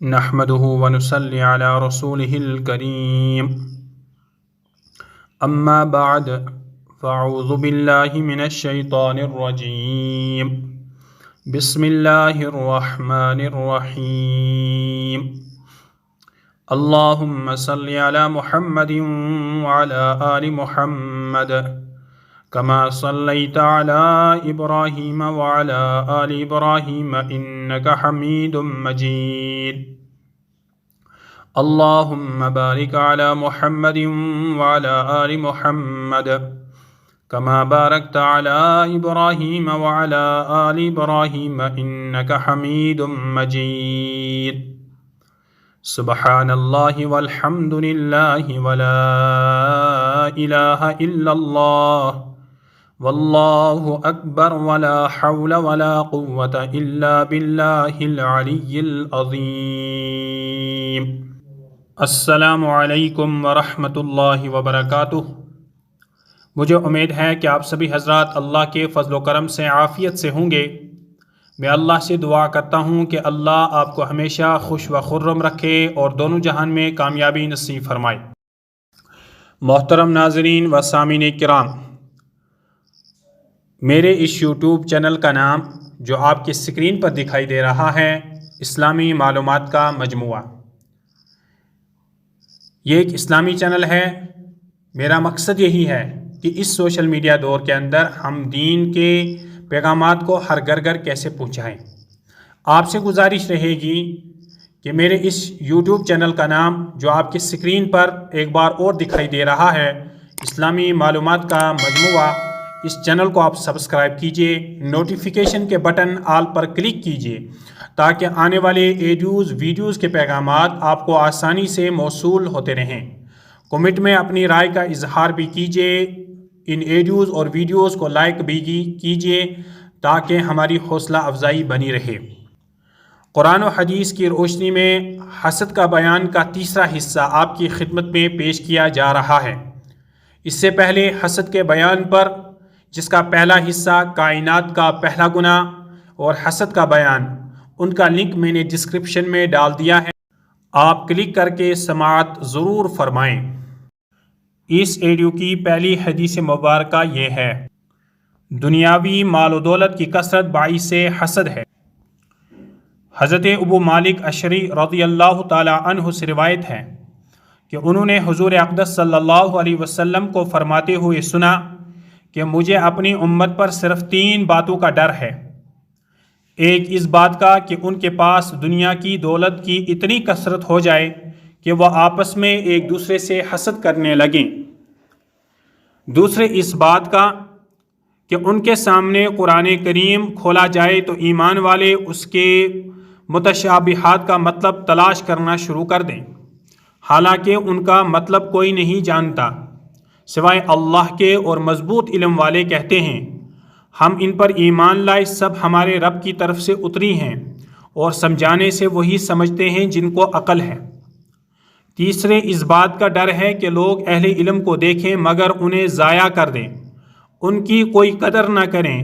نحمده ونصلي على رسوله الكريم أما بعد فأعوذ بالله من الشيطان الرجيم بسم الله الرحمن الرحيم اللهم صل على محمد وعلى آل محمد كما صليت على إبراهيم وعلى آل إبراهيم إنك حميد مجيد اللهم بارك على محمد وعلى آل محمد كما باركت على إبراهيم وعلى آل إبراهيم إنك حميد مجيد سبحان الله والحمد لله ولا إله إلا الله واللہ اکبر ولا حول ولا قوة الا باللہ العلی العظیم۔ السلام علیکم ورحمۃ اللہ وبرکاتہ۔ مجھے امید ہے کہ آپ سبھی حضرات اللہ کے فضل و کرم سے عافیت سے ہوں گے۔ میں اللہ سے دعا کرتا ہوں کہ اللہ آپ کو ہمیشہ خوش و خرم رکھے اور دونوں جہان میں کامیابی نصیب فرمائے۔ محترم ناظرین و سامعین کرام، میرے اس یوٹیوب چینل کا نام جو آپ کی اسکرین پر دکھائی دے رہا ہے اسلامی معلومات کا مجموعہ، یہ ایک اسلامی چینل ہے۔ میرا مقصد یہی ہے کہ اس سوشل میڈیا دور کے اندر ہم دین کے پیغامات کو ہر گھر گھر کیسے پہنچائیں۔ آپ سے گزارش رہے گی کہ میرے اس یوٹیوب چینل کا نام جو آپ کی اسکرین پر ایک بار اور دکھائی دے رہا ہے اسلامی معلومات کا مجموعہ، اس چینل کو آپ سبسکرائب کیجئے، نوٹیفیکیشن کے بٹن آل پر کلک کیجئے تاکہ آنے والے ویڈیوز کے پیغامات آپ کو آسانی سے موصول ہوتے رہیں۔ کمنٹ میں اپنی رائے کا اظہار بھی کیجئے، ان ایڈیوز اور ویڈیوز کو لائک بھی کیجئے تاکہ ہماری حوصلہ افزائی بنی رہے۔ قرآن و حدیث کی روشنی میں حسد کا بیان کا تیسرا حصہ آپ کی خدمت میں پیش کیا جا رہا ہے۔ اس سے پہلے حسد کے بیان پر، جس کا پہلا حصہ کائنات کا پہلا گناہ اور حسد کا بیان، ان کا لنک میں نے ڈسکرپشن میں ڈال دیا ہے، آپ کلک کر کے سماعت ضرور فرمائیں۔ اس ویڈیو کی پہلی حدیث مبارکہ یہ ہے: دنیاوی مال و دولت کی کثرت باعث حسد ہے۔ حضرت ابو مالک اشعری رضی اللہ تعالی عنہ سے روایت ہے کہ انہوں نے حضور اقدس صلی اللہ علیہ وسلم کو فرماتے ہوئے سنا کہ مجھے اپنی امت پر صرف 3 باتوں کا ڈر ہے۔ ایک اس بات کا کہ ان کے پاس دنیا کی دولت کی اتنی کثرت ہو جائے کہ وہ آپس میں ایک دوسرے سے حسد کرنے لگیں۔ دوسرے اس بات کا کہ ان کے سامنے قرآن کریم کھولا جائے تو ایمان والے اس کے متشابہات کا مطلب تلاش کرنا شروع کر دیں، حالانکہ ان کا مطلب کوئی نہیں جانتا سوائے اللہ کے، اور مضبوط علم والے کہتے ہیں ہم ان پر ایمان لائے، سب ہمارے رب کی طرف سے اتری ہیں اور سمجھانے سے وہی سمجھتے ہیں جن کو عقل ہے۔ تیسرے اس بات کا ڈر ہے کہ لوگ اہل علم کو دیکھیں مگر انہیں ضائع کر دیں، ان کی کوئی قدر نہ کریں،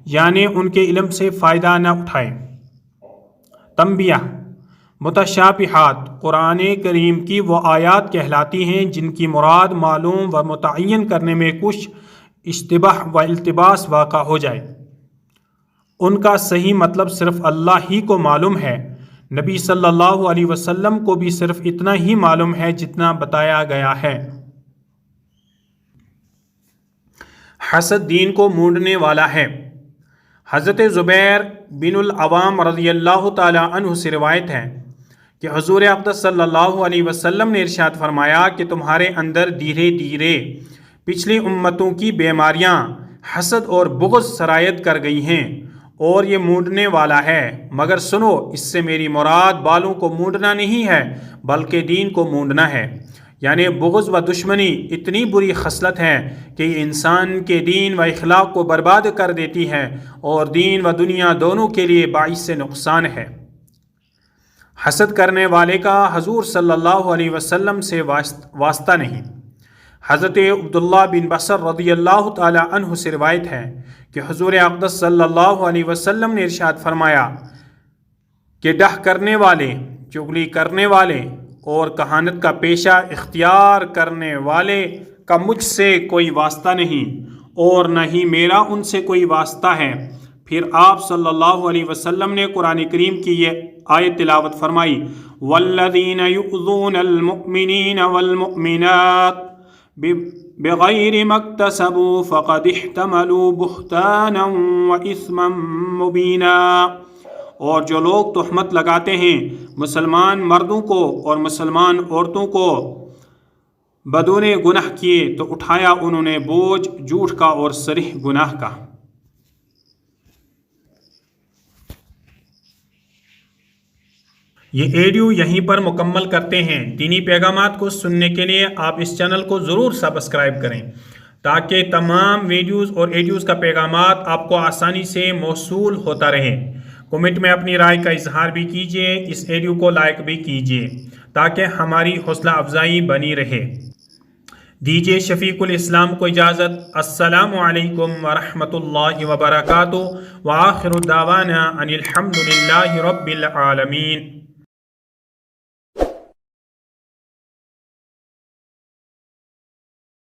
یعنی ان کے علم سے فائدہ نہ اٹھائیں۔ تنبیہ: متشابہات قرآن کریم کی وہ آیات کہلاتی ہیں جن کی مراد معلوم و متعین کرنے میں کچھ اشتباہ و التباس واقع ہو جائے۔ ان کا صحیح مطلب صرف اللہ ہی کو معلوم ہے، نبی صلی اللہ علیہ وسلم کو بھی صرف اتنا ہی معلوم ہے جتنا بتایا گیا ہے۔ حسد دین کو مونڈنے والا ہے۔ حضرت زبیر بن العوام رضی اللہ تعالی عنہ سے روایت ہے کہ حضور اقدس صلی اللہ علیہ وسلم نے ارشاد فرمایا کہ تمہارے اندر دھیرے دھیرے پچھلی امتوں کی بیماریاں حسد اور بغض سرایت کر گئی ہیں اور یہ مونڈنے والا ہے، مگر سنو، اس سے میری مراد بالوں کو مونڈنا نہیں ہے بلکہ دین کو مونڈنا ہے۔ یعنی بغض و دشمنی اتنی بری خصلت ہے کہ یہ انسان کے دین و اخلاق کو برباد کر دیتی ہے اور دین و دنیا دونوں کے لیے باعث نقصان ہے۔ حسد کرنے والے کا حضور صلی اللہ علیہ وسلم سے واسطہ نہیں۔ حضرت عبداللہ بن بصر رضی اللہ تعالی عنہ سے روایت ہے کہ حضور اقدس صلی اللہ علیہ وسلم نے ارشاد فرمایا کہ ڈہ کرنے والے چغلی کرنے والے اور کہانت کا پیشہ اختیار کرنے والے کا مجھ سے کوئی واسطہ نہیں اور نہ ہی میرا ان سے کوئی واسطہ ہے۔ پھر آپ صلی اللہ علیہ وسلم نے قرآن کریم کی یہ آیت تلاوت فرمائی، وَالَّذِينَ يُؤْذُونَ الْمُؤْمِنِينَ وَالْمُؤْمِنَاتِ بِغَيْرِ مَا اكْتَسَبُوا فَقَدِ احْتَمَلُوا بُهْتَانًا وَإِثْمًا مُبِينًا۔ اور جو لوگ تہمت لگاتے ہیں مسلمان مردوں کو اور مسلمان عورتوں کو بدون گناہ کیے تو اٹھایا انہوں نے بوجھ جھوٹ کا اور صریح گناہ کا۔ یہ ایڈیو یہیں پر مکمل کرتے ہیں۔ دینی پیغامات کو سننے کے لیے آپ اس چینل کو ضرور سبسکرائب کریں تاکہ تمام ویڈیوز اور ایڈیوز کا پیغامات آپ کو آسانی سے موصول ہوتا رہے۔ کمنٹ میں اپنی رائے کا اظہار بھی کیجیے، اس ایڈیو کو لائک بھی کیجیے تاکہ ہماری حوصلہ افزائی بنی رہے۔ دیجیے شفیق الاسلام کو اجازت۔ السلام علیکم ورحمۃ اللہ وبرکاتہ، وآخر دعوانا ان الحمد للہ رب العالمین۔